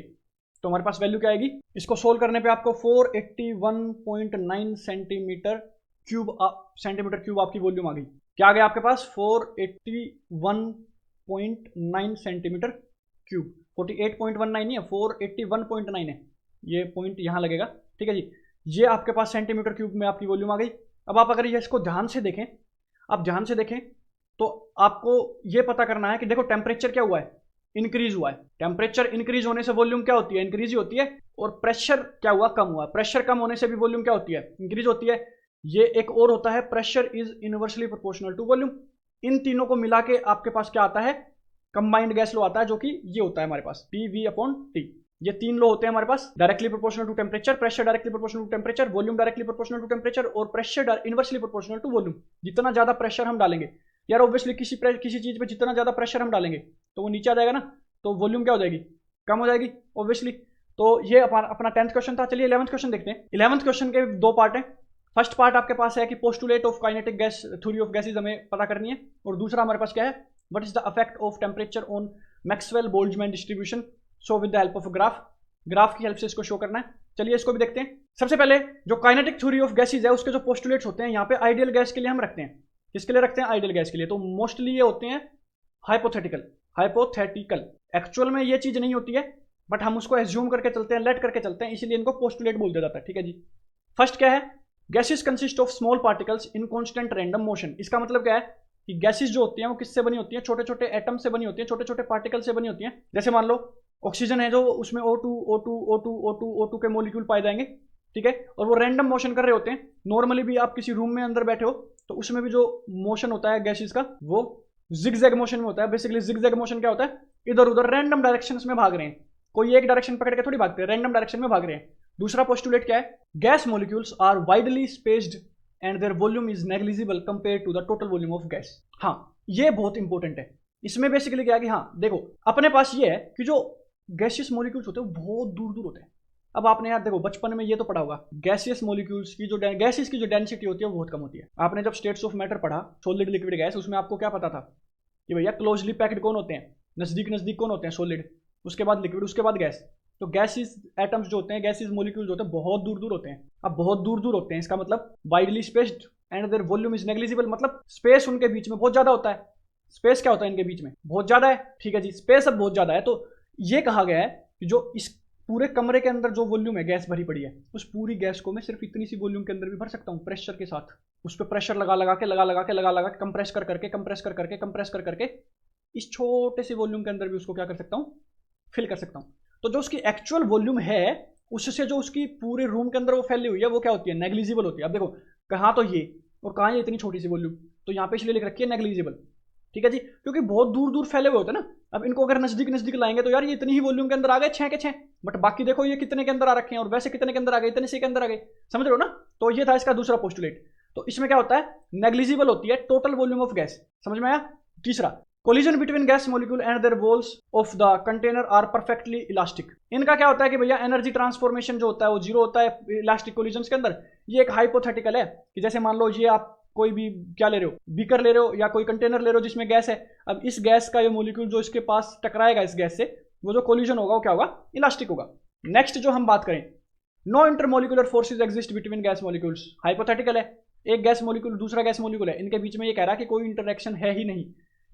तो हमारे पास वैल्यू क्या आएगी, इसको सोल्व करने पे आपको 481.9 सेंटीमीटर क्यूब आपकी वॉल्यूम आ गई। क्या आ गया आपके पास, 481.9 सेंटीमीटर क्यूब। 48.19 नहीं है, 481.9 है, ये पॉइंट यहाँ लगेगा, ठीक है जी। ये आपके पास सेंटीमीटर क्यूब में आपकी वॉल्यूम आ गई। अब आप अगर ये इसको ध्यान से देखें, आप ध्यान से देखें तो आपको ये पता करना है कि देखो टेम्परेचर क्या हुआ है, इंक्रीज हुआ है। टेम्परेचर इंक्रीज होने से वॉल्यूम क्या होती है, इंक्रीज ही होती है। और प्रेशर क्या हुआ, कम हुआ। प्रेशर कम होने से भी वॉल्यूम क्या होती है, इंक्रीज होती है। ये एक और होता है, pressure is inversely proportional to volume. इन तीनों को मिला के आपके पास क्या आता है, कंबाइंड गैस लॉ आता है, जो कि ये होता है हमारे पास PV/T। ये तीन लॉ होते हैं हमारे पास, directly proportional to temperature, pressure directly proportional to temperature, volume directly proportional to temperature और pressure inversely proportional to volume. जितना ज्यादा प्रेशर हम डालेंगे यार, ऑब्वियसली किसी चीज पे जितना ज्यादा प्रेशर हम डालेंगे तो वो नीचे आ जाएगा ना, तो वॉल्यूम क्या हो जाएगी, कम हो जाएगी ऑब्वियसली। तो ये अपना 10th क्वेश्चन था। चलिए 11th क्वेश्चन देखते हैं। 11th क्वेश्चन के दो पार्ट हैं। फर्स्ट पार्ट आपके पास है कि postulate of kinetic gas theory of gases हमें पता करनी है, और दूसरा हमारे पास क्या है, what is the effect of temperature on Maxwell Boltzmann distribution, show with the help of graph की हेल्प से इसको शो करना है। चलिए इसको भी देखते हैं। सबसे पहले जो काइनेटिक थ्योरी ऑफ गैसेज है उसके जो पोस्टुलेट्स होते हैं, यहाँ पे आइडियल गैस के लिए हम रखते हैं। किसके लिए रखते हैं, आइडियल गैस के लिए। तो मोस्टली ये होते हैं हाइपोथेटिकल। एक्चुअल में ये चीज नहीं होती है, बट हम उसको एज्यूम करके चलते हैं, लेट करके चलते हैं, इसीलिए इनको पोस्टुलेट बोल दिया जाता है, ठीक है जी। फर्स्ट क्या है, gases consist of small particles in constant random motion. इसका मतलब क्या है कि गैसेस जो होती हैं वो किससे बनी होती हैं, छोटे छोटे एटम से बनी होती हैं, छोटे छोटे पार्टिकल से बनी होती हैं। जैसे मान लो ऑक्सीजन है, जो उसमें O2 के मॉलिक्यूल पाए जाएंगे, ठीक है, और वो रैंडम मोशन कर रहे होते हैं। नॉर्मली भी आप किसी रूम में अंदर बैठे हो तो उसमें भी जो मोशन होता है गैसेस का, वो जिगजैग मोशन में होता है। बेसिकली जिगजैग मोशन क्या होता है, इधर उधर रैंडम डायरेक्शंस में भाग रहे हैं, कोई एक डायरेक्शन पकड़ के थोड़ी भागते हैं, रैंडम डायरेक्शन में भाग रहे हैं। दूसरा पोस्टुलेट क्या है, gas molecules are widely spaced and their volume is negligible compare to the total volume of gas. हाँ, ये बहुत इंपॉर्टेंट है। इसमें बेसिकली क्या है कि हाँ देखो, अपने पास ये है कि जो गैसियस मॉलिक्यूल्स होते हैं वो बहुत दूर दूर होते हैं। अब आपने यार देखो बचपन में ये तो पढ़ा होगा, गैसियस मॉलिक्यूल्स की जो गैसेस की जो डेंसिटी होती है वो बहुत कम होती है। आपने जब स्टेट्स ऑफ मैटर पढ़ा, सॉलिड लिक्विड गैस, उसमें आपको क्या पता था कि भैया क्लोजली पैक्ड कौन होते हैं, नजदीक कौन होते हैं, सॉलिड, उसके बाद लिक्विड, उसके बाद गैस। तो गैसेस एटम्स जो होते हैं, गैसेस मॉलिक्यूल्स होते हैं, बहुत दूर दूर होते हैं। अब बहुत दूर दूर होते हैं, इसका मतलब widely spaced and their volume is negligible, मतलब स्पेस उनके बीच में बहुत ज्यादा होता है। स्पेस क्या होता है इनके बीच में, बहुत ज्यादा है, ठीक है जी, स्पेस अब बहुत ज्यादा है। तो ये कहा गया है कि जो इस पूरे कमरे के अंदर जो वॉल्यूम है, गैस भरी पड़ी है, उस पूरी गैस को मैं सिर्फ इतनी सी वॉल्यूम के अंदर भी भर सकता हूँ, प्रेशर के साथ। उस पर प्रेशर लगा के कंप्रेस कर करके इस छोटे से वॉल्यूम के अंदर भी उसको क्या कर सकता हूँ, फिल कर सकता हूँ। तो जो उसकी एक्चुअल वॉल्यूम है उससे जो उसकी पूरे रूम के अंदर वो फैली हुई है, वो क्या होती है, नेग्लिजिबल होती है। अब देखो कहाँ तो ये और कहाँ ये इतनी छोटी सी वॉल्यूम, तो यहाँ पे इसलिए लिख रखी है नेग्लिजिबल, ठीक है जी, क्योंकि बहुत दूर दूर फैले हुए होते हैं ना। अब इनको अगर नजदीक लाएंगे तो यार ये इतनी ही वॉल्यूम के अंदर आ गए, 6 के 6, बट बाकी देखो ये कितने के अंदर आ रखे हैं, और वैसे कितने के अंदर आ गए, इतने से के अंदर आ गए, समझ रहे हो ना। तो ये था इसका दूसरा पोस्टुलेट। तो इसमें क्या होता है, नेग्लिजिबल होती है टोटल वॉल्यूम ऑफ गैस, समझ में आया। तीसरा, collision between gas molecule and their walls of the container are perfectly elastic. इनका क्या होता है कि भैया एनर्जी ट्रांसफॉर्मेशन जो होता है वो जीरो होता है इलास्टिक कोलिजन के अंदर। ये एक हाइपोथेटिकल है कि जैसे मान लो ये आप कोई भी क्या ले रहे हो, बीकर ले रहे हो या कोई कंटेनर ले रहे हो जिसमें गैस है। अब इस गैस का ये मॉलिक्यूल जो इसके पास टकराएगा इस गैस से, वो जो कोलिजन होगा वो क्या होगा, इलास्टिक होगा। नेक्स्ट जो हम बात करें, no intermolecular forces exist between gas molecules, hypothetical है। एक गैस मॉलिक्यूल दूसरा गैस मॉलिक्यूल है, इनके बीच में ये कह रहा है कि कोई इंटरेक्शन है ही नहीं।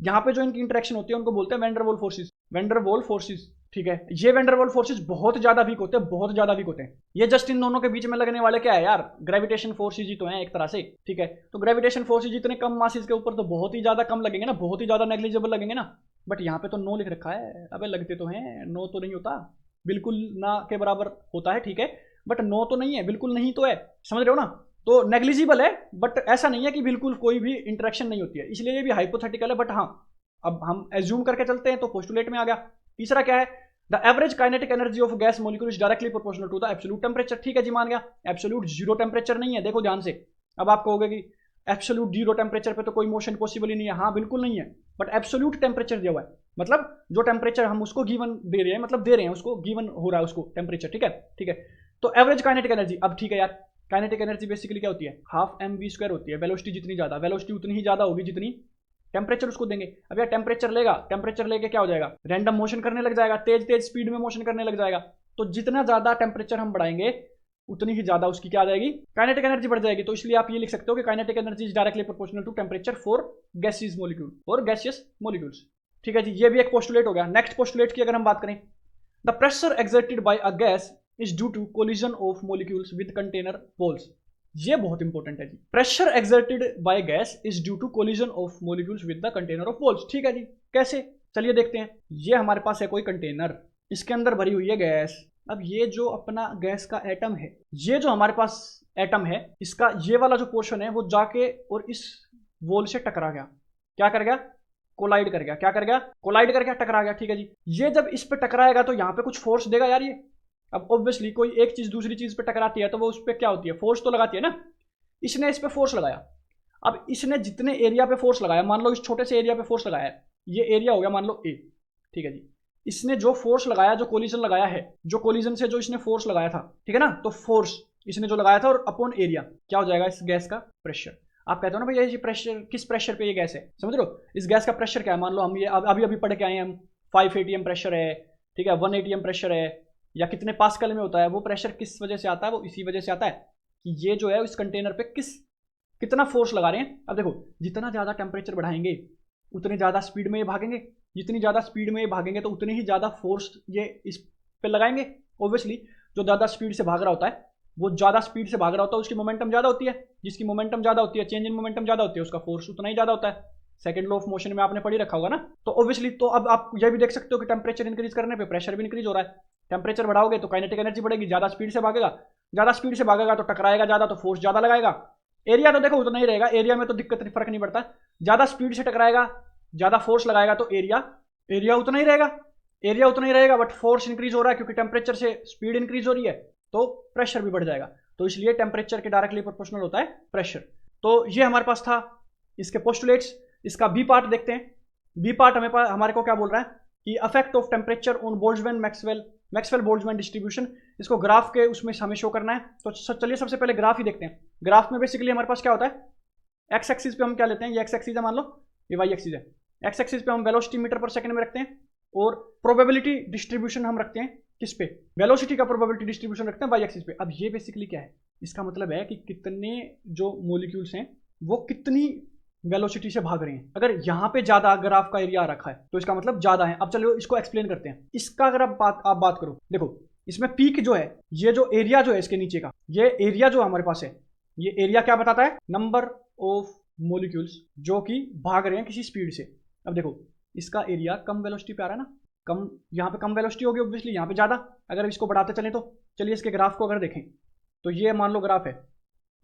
यहाँ पे जो इनकी इंटरेक्शन होती है उनको बोलते हैं van der Waals forces, van der Waals forces, ठीक है। ये वैन डर वाल्स फोर्सेस बहुत ज्यादा वीक होते हैं, बहुत ज्यादा वीक होते हैं। ये जस्ट इन दोनों के बीच में लगने वाले क्या है यार, ग्रेविटेशन फोर्सेस ही तो है एक तरह से, ठीक है। तो ग्रेविटेशन फोर्सेस जितने कम मासेस के ऊपर तो बहुत ही ज्यादा कम लगेंगे ना, बहुत ही ज्यादा नेग्लिजिबल लगेंगे ना। बट यहाँ पे तो नो लिख रखा है, अबे लगते तो हैं, नो तो नहीं होता, बिल्कुल ना के बराबर होता है, ठीक है, बट नो तो नहीं है, बिल्कुल नहीं तो है, समझ रहे हो ना। तो नेग्लिजिबल है, बट ऐसा नहीं है कि बिल्कुल कोई भी इंटरेक्शन नहीं होती है, इसलिए ये भी हाइपोथेटिकल है। बट हाँ, अब हम एज्यूम करके चलते हैं तो पोस्टुलेट में आ गया। तीसरा क्या है, the average kinetic energy of gas molecule is directly proportional to the absolute temperature, ठीक है जी, मान गया। एब्सोल्यूट जीरो टेम्परेचर नहीं है, देखो ध्यान से। अब आप कहोगे कि एब्सोल्यूट जीरो टेम्परेचर पे तो कोई मोशन पॉसिबल ही नहीं है, हाँ बिल्कुल नहीं है, बट एब्सोल्यूट टेम्परेचर दिया हुआ है, मतलब जो टेम्परेचर हम उसको गिवन दे रहे हैं, मतलब दे रहे हैं उसको, गिवन हो रहा है उसको टेम्परेचर, ठीक है, ठीक है। तो एवरेज काइनेटिक एनर्जी, अब ठीक है यार, काइनेटिक एनर्जी बेसिकली क्या होती है, हाफ एम वी स्क्वायर होती है। वेलोसिटी जितनी ज्यादा, वेलोसिटी उतनी ही ज्यादा होगी जितनी टेम्परेचर उसको देंगे। अब यार टेम्परेचर लेगा, टेम्परेचर लेके क्या हो जाएगा, रैंडम मोशन करने लग जाएगा, तेज तेज स्पीड में मोशन करने लग जाएगा। तो जितना ज्यादा टेम्परेचर हम बढ़ाएंगे उतनी ही ज्यादा उसकी क्या आ जाएगी, काइनेटिक एनर्जी बढ़ जाएगी। तो इसलिए आप ये लिख सकते हो कि kinetic energy is directly proportional to temperature for gaseous molecule, और गैसियस मॉलिक्यूल्स, ठीक है जी। ये भी एक पोस्टुलेट हो गया। नेक्स्ट पोस्टुलेट की अगर हम बात करें, the pressure exerted by a gas is due to collision of molecules with container walls. ये बहुत इंपॉर्टेंट है जी। Pressure exerted by gas is due to collision of molecules with the container of walls, ठीक है जी। कैसे, चलिए देखते हैं। ये हमारे पास है कोई कंटेनर, इसके अंदर भरी हुई है गैस। अब ये जो अपना गैस का एटम है, ये जो हमारे पास एटम है, इसका ये वाला जो पोर्शन है वो जाके और इस वॉल से टकरा गया, क्या कर गया, कोलाइड कर गया, क्या कर गया, कोलाइड कर गया, टकरा गया, ठीक है जी। ये जब इस पे टकराएगा तो यहाँ पे कुछ फोर्स देगा यार ये। अब ऑब्वियसली कोई एक चीज दूसरी चीज पे टकराती है तो वो उस पर क्या होती है, फोर्स तो लगाती है ना। इसने इस पे फोर्स लगाया, अब इसने जितने एरिया पे फोर्स लगाया, मान लो इस छोटे से एरिया पे फोर्स लगाया, ये एरिया हो गया मान लो ए, ठीक है जी। इसने जो फोर्स लगाया, जो कोलिजन लगाया है, जो कोलिजन से जो इसने फोर्स लगाया था, ठीक है ना, तो फोर्स इसने जो लगाया था और अपॉन एरिया क्या हो जाएगा इस गैस का प्रेशर। आप कहते हो ना भैया ये प्रेशर किस प्रेशर पे ये गैस है, समझ रहे हो, इस गैस का प्रेशर क्या है। मान लो हम ये अभी अभी पढ़ के आए हैं हम, 5 atm प्रेशर है, ठीक है, 1 atm प्रेशर है, या कितने पास्कल में होता है वो प्रेशर, किस वजह से आता है, वो इसी वजह से आता है कि ये जो है इस कंटेनर पे कितना फोर्स लगा रहे हैं। अब देखो, जितना ज़्यादा टेम्परेचर बढ़ाएंगे उतनी ज़्यादा स्पीड में ये भागेंगे, जितनी ज़्यादा स्पीड में ये भागेंगे तो उतनी ही ज़्यादा फोर्स ये इस पे लगाएंगे। ऑब्वियसली जो ज़्यादा स्पीड से भाग रहा होता है, वो ज़्यादा स्पीड से भाग रहा होता है, उसकी मोमेंटम ज़्यादा होती है, जिसकी मोमेंटम ज़्यादा होती है, चेंज इन मोमेंटम ज़्यादा होती है, उसका फोर्स उतना ही ज़्यादा होता है। सेकंड लॉ ऑफ मोशन में आपने पढ़ी रखा होगा ना। तो ऑब्वियसली तो अब आप ये भी देख सकते हो कि टेम्परेचर इंक्रीज करने पे प्रेशर भी इंक्रीज हो रहा है। टेम्परेचर बढ़ाओगे तो काइनेटिक एनर्जी बढ़ेगी, ज़्यादा स्पीड से भागेगा, ज़्यादा स्पीड से भागेगा तो टकराएगा ज़्यादा, तो फोर्स ज़्यादा लगाएगा। एरिया तो देखो उतना ही रहेगा, एरिया में तो दिक्कत फर्क नहीं पड़ता, ज़्यादा स्पीड से टकराएगा, ज़्यादा फोर्स लगाएगा तो एरिया उतना ही रहेगा, एरिया उतना ही रहेगा, बट फोर्स इंक्रीज हो रहा है क्योंकि टेम्परेचर से स्पीड इंक्रीज हो रही है, तो प्रेशर भी बढ़ जाएगा। तो इसलिए टेम्परेचर के डायरेक्टली प्रोपोर्शनल होता है प्रेशर। तो ये हमारे पास था इसके पोस्टुलेट्स। इसका बी पार्ट देखते हैं। बी पार्ट हमारे को क्या बोल रहा है कि affect of temperature on Boltzmann Maxwell Boltzmann distribution. इसको ग्राफ के उसमें हमें शो करना है। तो चलिए सबसे पहले ग्राफ ही देखते हैं। ग्राफ में बेसिकली हमारे पास क्या होता है, एक्स एक्सिस पे हम क्या लेते हैं, ये एक्स एक्सिस है मान लो, ये वाई एक्सिस है। एक्स एक्सिस पे हम वेलोसिटी मीटर पर सेकंड में रखते हैं, और प्रोबेबिलिटी डिस्ट्रीब्यूशन हम रखते हैं किस पे, वेलोसिटी का प्रोबेबिलिटी डिस्ट्रीब्यूशन रखते हैं वाई एक्सिस पे। अब ये बेसिकली क्या है, इसका मतलब है कि कितने जो मॉलिक्यूल्स हैं वो कितनी वेलोसिटी से भाग रहे हैं। अगर यहाँ पे ज्यादा ग्राफ का एरिया रखा है तो इसका मतलब ज्यादा है। अब चलो इसको एक्सप्लेन करते हैं। इसका अगर आप बात करो, देखो इसमें पीक जो है, ये जो एरिया जो है इसके नीचे का, ये एरिया जो हमारे पास है, ये एरिया क्या बताता है, नंबर ऑफ मॉलिक्यूल्स जो कि भाग रहे हैं किसी स्पीड से। अब देखो इसका एरिया कम वेलोसिटी पे आ रहा है ना, कम, यहाँ पे कम वेलोसिटी होगी ऑब्वियसली, यहाँ पे ज्यादा। अगर इसको बढ़ाते चलें तो चलिए इसके ग्राफ को अगर देखें तो ये मान लो ग्राफ है,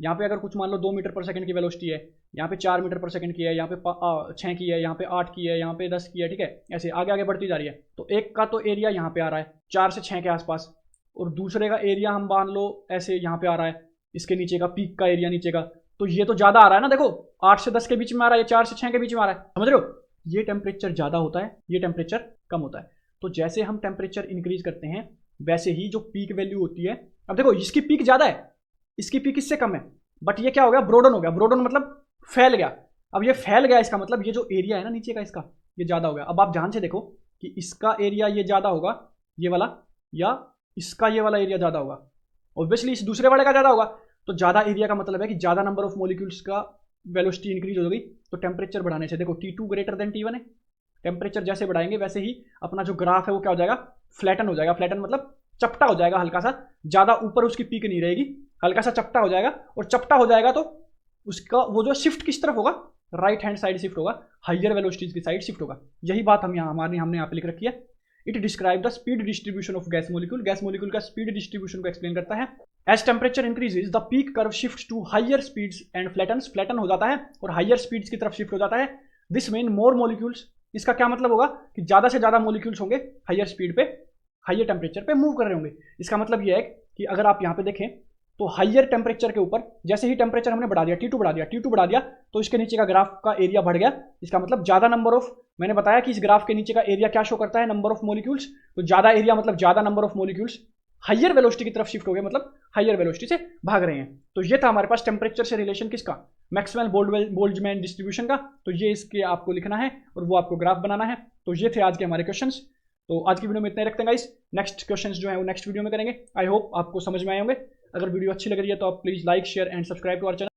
यहाँ पे अगर कुछ मान लो 2 मीटर पर सेकंड की वेलोसिटी है, यहाँ पे 4 मीटर पर सेकंड की है, यहाँ पे 6 की है, यहाँ पे 8 की है, यहाँ पे 10 की है, ठीक है, ऐसे आगे आगे बढ़ती जा रही है। तो एक का तो एरिया यहाँ पे आ रहा है 4 से 6 के आसपास, और दूसरे का एरिया हम मान लो ऐसे यहाँ पे आ रहा है, इसके नीचे का पीक का एरिया नीचे का, तो ये तो ज़्यादा आ रहा है ना। देखो 8 से 10 के बीच में आ रहा है, ये 4 से 6 के बीच में आ रहा है, समझ रहे हो। ये टेम्परेचर ज़्यादा होता है, ये टेम्परेचर कम होता है। तो जैसे हम टेम्परेचर इंक्रीज करते हैं वैसे ही जो पीक वैल्यू होती है, अब देखो इसकी पीक ज़्यादा है, इसकी पीक इससे कम है, बट ये क्या हो गया, ब्रोडन हो गया। ब्रोडन मतलब फैल गया। अब ये फैल गया, इसका मतलब ये जो एरिया है ना नीचे का इसका, ये ज़्यादा हो गया। अब आप ध्यान से देखो कि इसका एरिया ये ज़्यादा होगा ये वाला, या इसका ये वाला एरिया ज़्यादा होगा। ऑब्वियसली इस दूसरे वाले का ज़्यादा होगा। तो ज़्यादा एरिया का मतलब है कि ज़्यादा नंबर ऑफ मॉलिक्यूल्स का वेलोसिटी इंक्रीज हो गई, तो टेम्परेचर बढ़ाने से देखो T2 ग्रेटर देन T1 है, टेम्परेचर जैसे बढ़ाएंगे वैसे ही अपना जो ग्राफ है वो क्या हो जाएगा, फ्लैटन हो जाएगा। फ्लैटन मतलब चपटा हो जाएगा, हल्का सा, ज़्यादा ऊपर उसकी पीक नहीं रहेगी, हल्का सा चपटा हो जाएगा। और चपटा हो जाएगा तो उसका वो जो शिफ्ट किस तरफ होगा, राइट हैंड साइड शिफ्ट होगा, हाइयर वेलोसिटीज की साइड शिफ्ट होगा। यही बात हम यहाँ हमने यहाँ पे लिख रखी है। It describe the speed distribution of gas molecule, gas molecule का स्पीड डिस्ट्रीब्यूशन को एक्सप्लेन करता है। As temperature increases the peak curve shift to higher speeds and flattens, flatten हो जाता है और हाइयर स्पीड्स की तरफ शिफ्ट हो जाता है। दिस मीन मोर मॉलिक्यूल्स, इसका क्या मतलब होगा कि ज़्यादा से ज़्यादा मॉलिक्यूल्स होंगे हाइयर स्पीड पे, हाइयर टेम्परेचर पे मूव कर रहे होंगे। इसका मतलब ये है कि अगर आप यहाँ पे देखें तो हाइयर टेम्परेचर के ऊपर जैसे ही टेम्परेचर हमने बढ़ा दिया, T2 बढ़ा दिया तो इसके नीचे का ग्राफ का एरिया बढ़ गया। इसका मतलब ज़्यादा नंबर ऑफ, मैंने बताया कि इस ग्राफ के नीचे का एरिया क्या शो करता है, नंबर ऑफ मॉलिक्यूल्स, तो ज़्यादा एरिया मतलब ज़्यादा number of molecules higher velocity की तरफ शिफ्ट हो गए, मतलब हाइयर वेलोसिटी से भाग रहे हैं। तो ये था हमारे पास टेम्परेचर से रिलेशन किसका, मैक्सवेल बोल्ट्जमैन डिस्ट्रीब्यूशन का। तो ये इसके आपको लिखना है और वो आपको ग्राफ बनाना है। तो ये थे आज के हमारे क्वेश्चंस। तो आज की वीडियो में इतना ही रखते हैं गाइस, नेक्स्ट क्वेश्चंस जो है वो नेक्स्ट वीडियो में करेंगे। आई होप आपको समझ में आए होंगे। अगर वीडियो अच्छी लग रही है तो आप please like share and subscribe to our channel.